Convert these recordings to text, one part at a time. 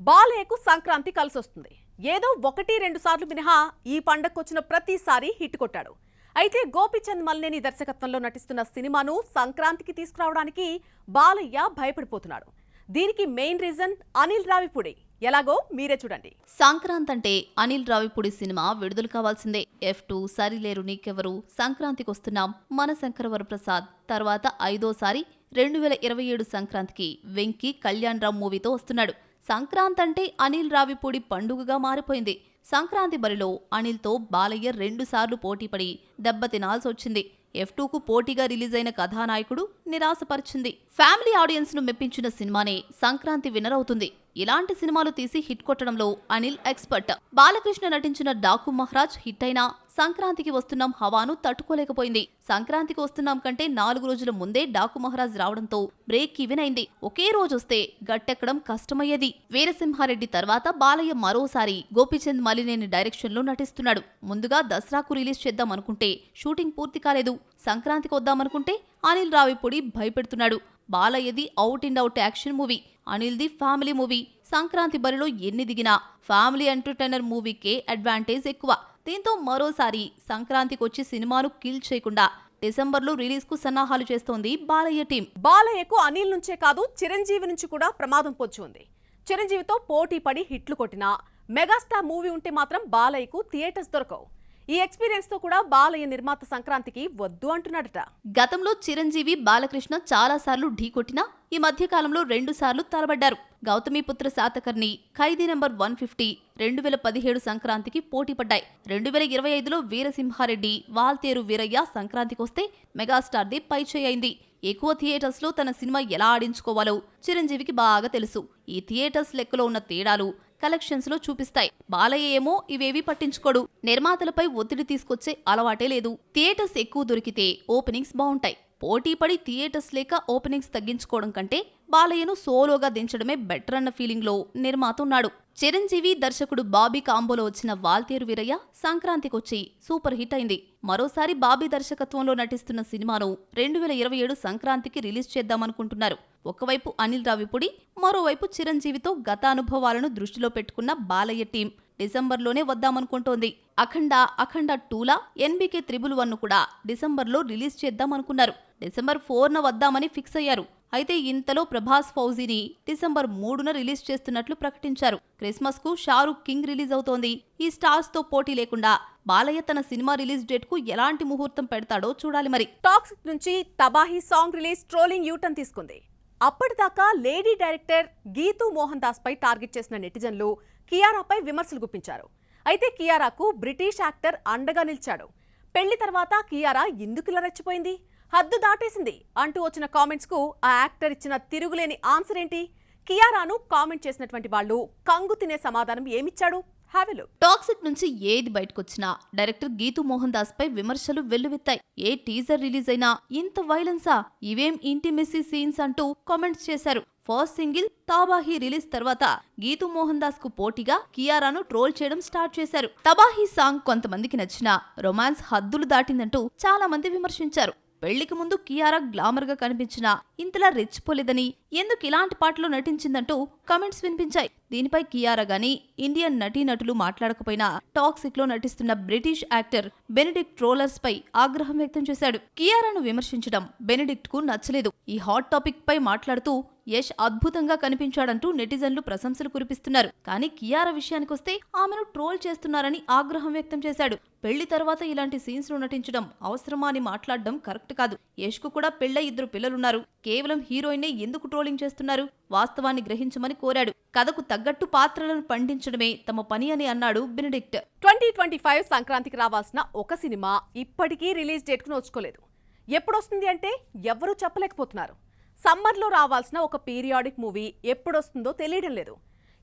బాలయ్యకు సంక్రాంతి కలిసొస్తుంది. ఏదో 1-2 సార్లు మినహా ఈ పండగకొచ్చిన ప్రతిసారి హిట్ కొట్టాడు. అయితే గోపీచంద్ మల్లేని దర్శకత్వంలో నటిస్తున్న సినిమాను సంక్రాంతికి తీసుకురావడానికి బాలయ్య భయపడిపోతున్నాడు. దీనికి మెయిన్ రీజన్ అనిల్ రావిపూడి. ఎలాగో మీరే చూడండి. సంక్రాంతి అంటే అనిల్ రావిపూడి సినిమా విడుదల కావాల్సిందే. F2, సరిలేరు నీకెవరు, సంక్రాంతికి వస్తున్నాం, మన శంకర వరప్రసాద్, తర్వాత 5వ సారి 2027 సంక్రాంతికి వెంకీ కళ్యాణ్ రామ్ మూవీతో వస్తున్నాడు. సంక్రాంతి అంటే అనిల్ రావిపూడి పండుగగా మారిపోయింది. సంక్రాంతి బరిలో అనిల్తో బాలయ్య 2 సార్లు పోటీపడి దెబ్బతినాల్సి వచ్చింది. F2కు పోటీగా రిలీజ్ అయిన కథానాయకుడు నిరాశపరిచింది. ఫ్యామిలీ ఆడియన్స్ ను మెప్పించిన సినిమానే సంక్రాంతి విన్నర్ అవుతుంది. ఇలాంటి సినిమాలు తీసి హిట్ కొట్టడంలో అనిల్ ఎక్స్పర్ట్. బాలకృష్ణ నటించిన డాకు మహారాజ్ హిట్ అయినా సంక్రాంతికి వస్తున్నాం హవాను తట్టుకోలేకపోయింది. సంక్రాంతికి వస్తున్నాం కంటే 4 రోజుల ముందే డాకు మహారాజ్ రావడంతో బ్రేక్ ఈవెన్ అయింది. ఒకే రోజొస్తే గట్టెక్కడం కష్టమయ్యేది. వీరసింహారెడ్డి తర్వాత బాలయ్య మరోసారి గోపీచంద్ మలినేని డైరెక్షన్ లో నటిస్తున్నాడు. ముందుగా దసరాకు రిలీజ్ చేద్దాం అనుకుంటే షూటింగ్ పూర్తి కాలేదు. సంక్రాంతికి వద్దామనుకుంటే అనిల్ రావిపూడి భయపెడుతున్నాడు. బాలయ్యది out and out action movie, అనిల్ది ఫ్యామిలీ మూవీ. సంక్రాంతి బరిలో ఎన్ని దిగినా ఫ్యామిలీ ఎంటర్టైనర్ మూవీకే అడ్వాంటేజ్ ఎక్కువ. దీంతో మరోసారి సంక్రాంతికి వచ్చి సినిమాను కిల్ చేయకుండా డిసెంబర్లో రిలీజ్ కు సన్నాహాలు చేస్తోంది బాలయ్య టీం. బాలయ్యకు అనిల్ నుంచే కాదు, చిరంజీవి నుంచి కూడా ప్రమాదం పొంచి ఉంది. చిరంజీవితో పోటీ పడి హిట్లు కొట్టినా మెగాస్టార్ మూవీ ఉంటే మాత్రం బాలయ్యకు థియేటర్స్ దొరకవు. ఈ ఎక్స్పీరియన్స్ తో కూడా బాలయ్య నిర్మాత సంక్రాంతికి వద్దు అంటున్నాడట. గతంలో చిరంజీవి బాలకృష్ణ చాలా సార్లు ఢీకొట్టినా ఈ మధ్య కాలంలో 2 సార్లు తలబడ్డారు. గౌతమిపుత్ర శాతకర్ణి, ఖైదీ నెంబర్ 150 2017 సంక్రాంతికి పోటీ పడ్డాయి. 2025లో వీరసింహారెడ్డి, వాల్తేరు వీరయ్య సంక్రాంతికొస్తే మెగాస్టార్ది పైచేయి అయింది. ఎక్కువ థియేటర్స్ లో తన సినిమా ఎలా ఆడించుకోవాలో చిరంజీవికి బాగా తెలుసు. ఈ థియేటర్స్ లెక్కలో ఉన్న తేడాలు కలెక్షన్స్ లో చూపిస్తాయి. బాలయ్య ఏమో ఇవేవి పట్టించుకోడు. నిర్మాతలపై ఒత్తిడి తీసుకొచ్చే అలవాటే లేదు. థియేటర్స్ ఎక్కువ దొరికితే ఓపెనింగ్స్ బాగుంటాయి. పోటీపడి థియేటర్స్ లేక ఓపెనింగ్స్ తగ్గించుకోవడం కంటే బాలయ్యను సోలోగా దించడమే బెటర్ అన్న ఫీలింగ్ లో నిర్మాత ఉన్నాడు. చిరంజీవి దర్శకుడు బాబీ కాంబోలో వచ్చిన వాల్తేరు వీరయ్య సంక్రాంతికొచ్చి సూపర్ హిట్ అయింది. మరోసారి బాబీ దర్శకత్వంలో నటిస్తున్న సినిమాను 2027 సంక్రాంతికి రిలీజ్ చేద్దామనుకుంటున్నారు. ఒకవైపు అనిల్ రావిపూడి, మరోవైపు చిరంజీవితో గత అనుభవాలను దృష్టిలో పెట్టుకున్న బాలయ్య టీం డిసెంబర్లోనే వద్దామనుకుంటోంది. అఖండ 2లా NBK 111 కూడా డిసెంబర్లో రిలీజ్ చేద్దామనుకున్నారు. డిసెంబర్ 4న వద్దామని ఫిక్స్ అయ్యారు. అయితే ఇంతలో ప్రభాస్ ఫౌజీని డిసెంబర్ 3న రిలీజ్ చేస్తున్నట్లు ప్రకటించారు. క్రిస్మస్ కు షారుఖ్ కింగ్ రిలీజ్ అవుతోంది. ఈ స్టార్స్ తో పోటీ లేకుండా బాలయ్య తన సినిమా రిలీజ్ డేట్ కు ఎలాంటి ముహూర్తం పెడతాడో చూడాలి. మరి టాక్సిక్ నుంచి తబాహీ సాంగ్ రిలీజ్ ట్రోలింగ్ యూటర్న్ తీసుకుంది. అప్పటిదాకా లేడీ డైరెక్టర్ గీతూ మోహన్ దాస్ పై టార్గెట్ చేసిన నెటిజన్లు కియారాపై విమర్శలు గుప్పించారు. అయితే కియారాకు బ్రిటిష్ యాక్టర్ అండగా నిలిచాడు. పెళ్లి తర్వాత కియారా ఎందుకిలా రెచ్చిపోయింది, హద్దు దాటేసింది అంటూ వచ్చిన కామెంట్స్ కు ఆ యాక్టర్ ఇచ్చిన తిరుగులేని ఆన్సర్ ఏంటి? కియారాను కామెంట్ చేసినటువంటి వాళ్ళు కంగు తినే సమాధానం ఏమిచ్చాడు? టాక్సిక్ నుంచి ఏది బయటకొచ్చినా డైరెక్టర్ గీతూ మోహన్ దాస్ పై విమర్శలు వెల్లువెత్తాయి. ఏ టీజర్ రిలీజ్ అయినా ఇంత వైలెన్సా, ఇవేం ఇంటిమెసీ సీన్స్ అంటూ కామెంట్స్ చేశారు. ఫస్ట్ సింగిల్ తబాహీ రిలీజ్ తర్వాత గీతూ మోహన్ దాస్ కు పోటీగా కియారాను ట్రోల్ చేయడం స్టార్ట్ చేశారు. తబాహీ సాంగ్ కొంతమందికి నచ్చినా రొమాన్స్ హద్దులు దాటిందంటూ చాలా మంది విమర్శించారు. పెళ్లికి ముందు కియారా గ్లామర్ గా కనిపించినా ఇంతలా రెచ్చిపోలేదని, ఎందుకు ఇలాంటి పాటలో నటించిందంటూ కామెంట్స్ వినిపించాయి. దీనిపై కియారా గాని ఇండియన్ నటీనటులు మాట్లాడకపోయినా టాక్సిక్ లో నటిస్తున్న బ్రిటిష్ యాక్టర్ బెనెడిక్ట్ ట్రోలర్స్ పై ఆగ్రహం వ్యక్తం చేశాడు. కియారాను విమర్శించడం బెనెడిక్ట్ కు నచ్చలేదు. ఈ హాట్ టాపిక్ పై మాట్లాడుతూ యష్ అద్భుతంగా కనిపించాడంటూ నెటిజన్లు ప్రశంసలు కురిపిస్తున్నారు. కానీ కియారా విషయానికొస్తే ఆమెను ట్రోల్ చేస్తున్నారని ఆగ్రహం వ్యక్తం చేశాడు. పెళ్లి తర్వాత ఇలాంటి సీన్స్ లో నటించడం అవసరమా అని మాట్లాడడం కరెక్ట్ కాదు. యష్ కు కూడా పెళ్లై 2 పిల్లలున్నారు. కేవలం హీరోయినే ఎందుకు ట్రోలింగ్ చేస్తున్నారు? వాస్తవాన్ని గ్రహించమని కోరాడు. కథకు తగ్గట్టు పాత్రలను పండించడమే తమ పని అని అన్నాడు బెనెడిక్ట్. 2025 సంక్రాంతికి రావాల్సిన ఒక సినిమా ఇప్పటికీ రిలీజ్ డేట్ కు నోచుకోలేదు. ఎప్పుడొస్తుంది అంటే ఎవరూ చెప్పలేకపోతున్నారు. సమ్మర్లో రావాల్సిన ఒక పీరియాడిక్ మూవీ ఎప్పుడొస్తుందో తెలియడం లేదు.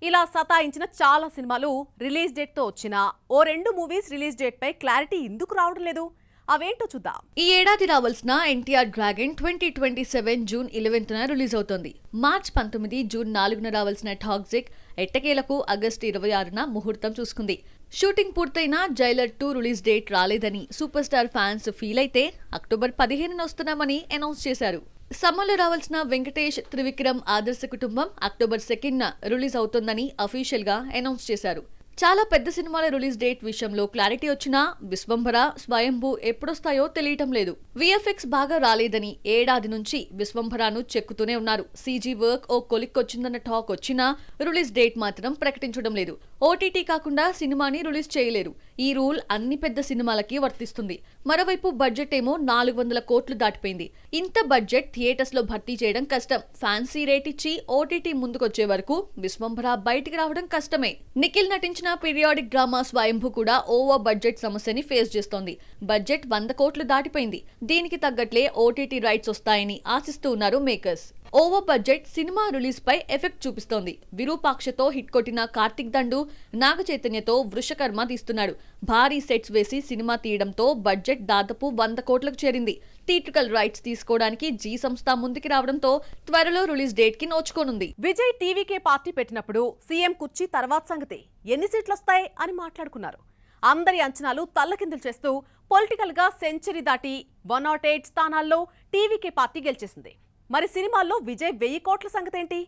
ఇలా సతాయించిన చాలా సినిమాలు రిలీజ్ డేట్తో వచ్చినా ఓ 2 మూవీస్ రిలీజ్ డేట్ పై క్లారిటీ ఎందుకు రావడం లేదు? అవేంటో చూద్దాం. ఈ ఏడాది రావాల్సిన ఎన్టీఆర్ డ్రాగన్ 2027 జూన్ 11న రిలీజ్ అవుతోంది. మార్చ్ 19 జూన్ 4న రావాల్సిన టాక్సిక్ ఎట్టకేలకు ఆగస్టు 26న ముహూర్తం చూసుకుంది. షూటింగ్ పూర్తయిన జైలర్ 2 రిలీజ్ డేట్ రాలేదని సూపర్ స్టార్ ఫ్యాన్స్ ఫీల్ అయితే అక్టోబర్ 15న వస్తున్నామని అనౌన్స్ చేశారు. సమ్మర్లో రావాల్సిన వెంకటేష్ త్రివిక్రమ్ ఆదర్శ కుటుంబం అక్టోబర్ 2న రిలీజ్ అవుతోందని అఫీషియల్ గా అనౌన్స్ చేశారు. చాలా పెద్ద సినిమాల రిలీజ్ డేట్ విషయంలో క్లారిటీ వచ్చినా విశ్వంభర, స్వయంభూ ఎప్పుడొస్తాయో తెలియటం లేదు. విఎఫ్ఎక్స్ బాగా రాలేదని ఏడాది నుంచి విశ్వంభరాను చెక్కుతూనే ఉన్నారు. సీజీ వర్క్ ఓ కొలిక్కొచ్చిందన్న టాక్ వచ్చినా రిలీజ్ డేట్ మాత్రం ప్రకటించడం లేదు. ఓటీటీ కాకుండా సినిమాని రిలీజ్ చేయలేరు. ఈ రూల్ అన్ని పెద్ద సినిమాలకి వర్తిస్తుంది. మరోవైపు బడ్జెట్ ఏమో 400 కోట్లు దాటిపోయింది. ఇంత బడ్జెట్ థియేటర్స్ లో భర్తీ చేయడం కష్టం. ఫ్యాన్సీ రేట్ ఇచ్చి ఓటీటీ ముందుకొచ్చే వరకు విశ్వంభర బయటికి రావడం కష్టమే. నిఖిల్ నటించిన పీరియాడిక్ డ్రామా స్వయంభూ కూడా ఓవర్ బడ్జెట్ సమస్యని ఫేస్ చేస్తోంది. బడ్జెట్ 100 కోట్లు దాటిపోయింది. దీనికి తగ్గట్లే ఓటీటీ రైట్స్ వస్తాయని ఆశిస్తూ ఉన్నారు makers. Over budget cinema release పై ఎఫెక్ట్ చూపిస్తోంది. విరూపాక్షతో హిట్ కొట్టిన కార్తిక్ దండు నాగ చైతన్యతో వృషకర్మ తీస్తున్నాడు. భారీ సెట్స్ వేసి సినిమా తీయడంతో బడ్జెట్ దాదాపు 100 కోట్లకు చేరింది. థియేట్రికల్ రైట్స్ తీసుకోవడానికి జీ సంస్థ ముందుకి రావడంతో త్వరలో రిలీజ్ డేట్ కి నోచుకోనుంది. విజయ్ టీవీకే పార్టీ పెట్టినప్పుడు సీఎం కుర్చీ తర్వాత సంగతి ఎన్ని సీట్లొస్తాయి అని మాట్లాడుకున్నారు. అందరి అంచనాలు తల్లకిందులు చేస్తూ పొలిటికల్ గా సెంచరీ దాటి 108 స్థానాల్లో టీవీకే పార్టీ గెలిచేసింది. మరి సినిమాల్లో విజయ్ 1000 కోట్ల సంగతేంటి?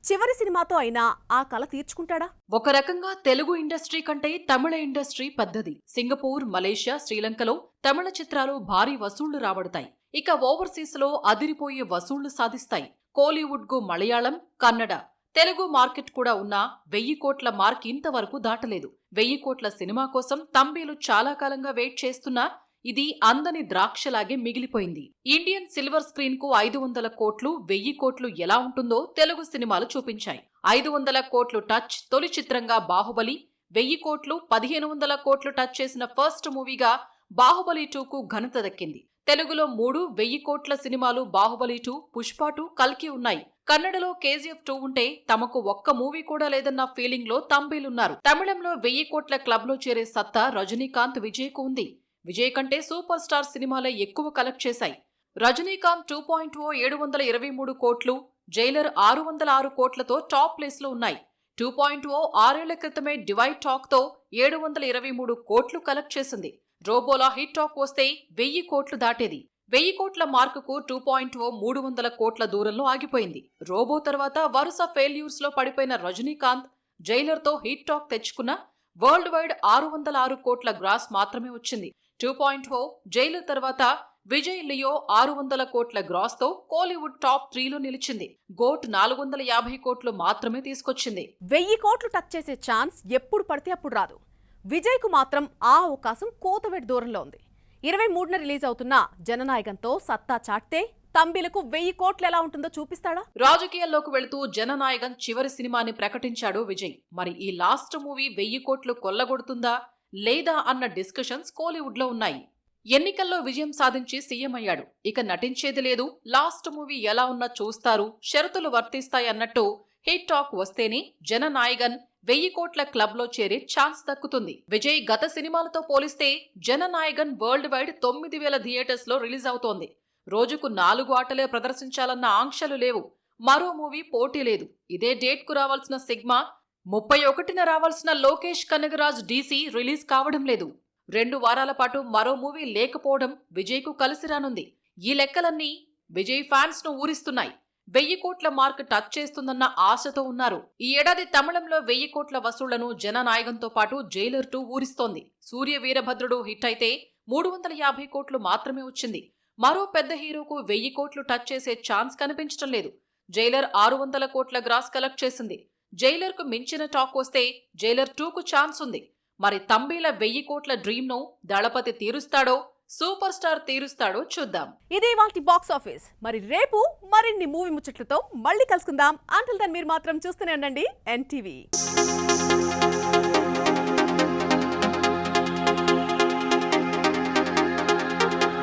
చివరి సినిమాతో అయినా ఆ కల తీర్చుకుంటాడా? ఒక రకంగా తెలుగు ఇండస్ట్రీ కంటే తమిళ ఇండస్ట్రీ పెద్దది. సింగపూర్, మలేషియా, శ్రీలంకలో తమిళ చిత్రాలు భారీ వసూళ్లు రాబడతాయి. ఇక ఓవర్సీస్ లో అదిరిపోయే వసూళ్లు సాధిస్తాయి. కోలీవుడ్ కు మలయాళం, కన్నడ, తెలుగు మార్కెట్ కూడా ఉన్న 1000 కోట్ల మార్క్ ఇంతవరకు దాటలేదు. 1000 కోట్ల సినిమా కోసం తంబేలు చాలా కాలంగా వెయిట్ చేస్తున్నా ఇది అందని ద్రాక్షలాగే మిగిలిపోయింది. ఇండియన్ సిల్వర్ స్క్రీన్ కు 500 కోట్లు, 1000 కోట్లు ఎలా ఉంటుందో తెలుగు సినిమాలు చూపించాయి. 500 కోట్లు టచ్ తొలి చిత్రంగా బాహుబలి, 1000 కోట్లు, 1500 కోట్లు టచ్ చేసిన ఫస్ట్ మూవీగా బాహుబలి 2కు ఘనత దక్కింది. తెలుగులో 3 1000 కోట్ల సినిమాలు బాహుబలి 2, పుష్ప 2, కల్కి ఉన్నాయి. కన్నడలో KGF 2 ఉంటే తమకు ఒక్క మూవీ కూడా లేదన్న ఫీలింగ్ లో తంబేలున్నారు. తమిళంలో 1000 కోట్ల క్లబ్ లో చేరే సత్తా రజనీకాంత్, విజయ్కు ఉంది. విజయ్ కంటే సూపర్ స్టార్ సినిమాలే ఎక్కువ కలెక్ట్ చేశాయి. రజనీకాంత్ 2.0 723 కోట్లు, జైలర్ 606 కోట్లతో టాప్ ప్లేస్ లో ఉన్నాయి. 2.0 6 క్రితమే డివైడ్ టాక్ తో 723 కోట్లు కలెక్ట్ చేసింది. రోబోలా హిట్ టాక్ వస్తే 1000 కోట్లు దాటేది. 1000 కోట్ల మార్కుకు 2.0 300 కోట్ల దూరంలో ఆగిపోయింది. రోబో తర్వాత వరుస ఫెయిల్యూర్స్ లో పడిపోయిన రజనీకాంత్ జైలర్తో హిట్ టాక్ తెచ్చుకున్న వరల్డ్ వైడ్ 606 కోట్ల గ్రాస్ మాత్రమే వచ్చింది. 2.0 జైలర్ తర్వాత విజయ్ లియో 600 కోట్ల గ్రాస్ తో కోలీవుడ్ టాప్ 3లో నిలిచింది. గోట్ 450 కోట్లు మాత్రమే తీసుకొచ్చింది. 1000 కోట్లు టచ్ చేసే ఛాన్స్ ఎప్పుడు పడితే అప్పుడు రాదు. విజయ్ కు మాత్రం ఆ అవకాశం కోతవేటి దూరంలో ఉంది. 23న రిలీజ్ అవుతున్న జననాయకంతో సత్తా చాటితే తంబిలకు 1000 కోట్లు ఎలా ఉంటుందో చూపిస్తాడా? రాజకీయాల్లోకి వెళుతూ జననాయకన్ చివరి సినిమాని ప్రకటించాడు విజయ్. మరి ఈ లాస్ట్ మూవీ 1000 కోట్లు కొల్లగొడుతుందా లేదా అన్న డిస్కషన్స్ కోలీవుడ్ లో ఉన్నాయి. ఎన్నికల్లో విజయం సాధించి సీఎం అయ్యాడు. ఇక నటించేది లేదు. లాస్ట్ మూవీ ఎలా ఉన్నా చూస్తారు, షరతులు వర్తిస్తాయి అన్నట్టు హిట్ టాక్ వస్తేనే జననాయకన్ 1000 కోట్ల క్లబ్ లో చేరే ఛాన్స్ దక్కుతుంది. విజయ్ గత సినిమాలతో పోలిస్తే జననాయకన్ వరల్డ్ వైడ్ 9000 థియేటర్స్ లో రిలీజ్ అవుతోంది. రోజుకు 4 ఆటలే ప్రదర్శించాలన్న ఆంక్షలు లేవు. మరో మూవీ పోటీ లేదు. ఇదే డేట్ కు రావాల్సిన సిగ్మా, 31న రావాల్సిన లోకేష్ కనగరాజ్ డీసీ రిలీజ్ కావడం లేదు. 2 వారాల పాటు మరో మూవీ లేకపోవడం విజయ్ కు కలిసి రానుంది. ఈ లెక్కలన్నీ విజయ్ ఫ్యాన్స్ ను ఊరిస్తున్నాయి. 1000 కోట్ల మార్క్ టచ్ చేస్తుందన్న ఆశతో ఉన్నారు. ఈ ఏడాది తమిళంలో 1000 కోట్ల వసూళ్లను జననాయకంతో పాటు జైలర్ 2 ఊరిస్తోంది. సూర్య వీరభద్రుడు హిట్ అయితే 350 కోట్లు మాత్రమే వచ్చింది. మరో పెద్ద హీరోకు 1000 కోట్లు టచ్ చేసే ఛాన్స్ కనిపించడం లేదు. జైలర్ 600 కోట్ల గ్రాస్ కలెక్ట్ చేసింది. జైలర్ కు మించిన టాక్ వస్తే జైలర్ 2కు ఛాన్స్ ఉంది. మరి తంబేల 1000 కోట్ల డ్రీమ్ ను దళపతి తీరుస్తాడో, సూపర్ స్టార్ తీరుస్తాడో చూద్దాం. ఇది ఇవాల్టి బాక్స్ ఆఫీస్. మరి రేపు మరిన్ని మూవీ ముచ్చట్లతో మళ్ళీ కలుసుకుందాం. అంటిల్ దెన్ మీరు మాత్రం చూస్తూనే ఉండండి NTV.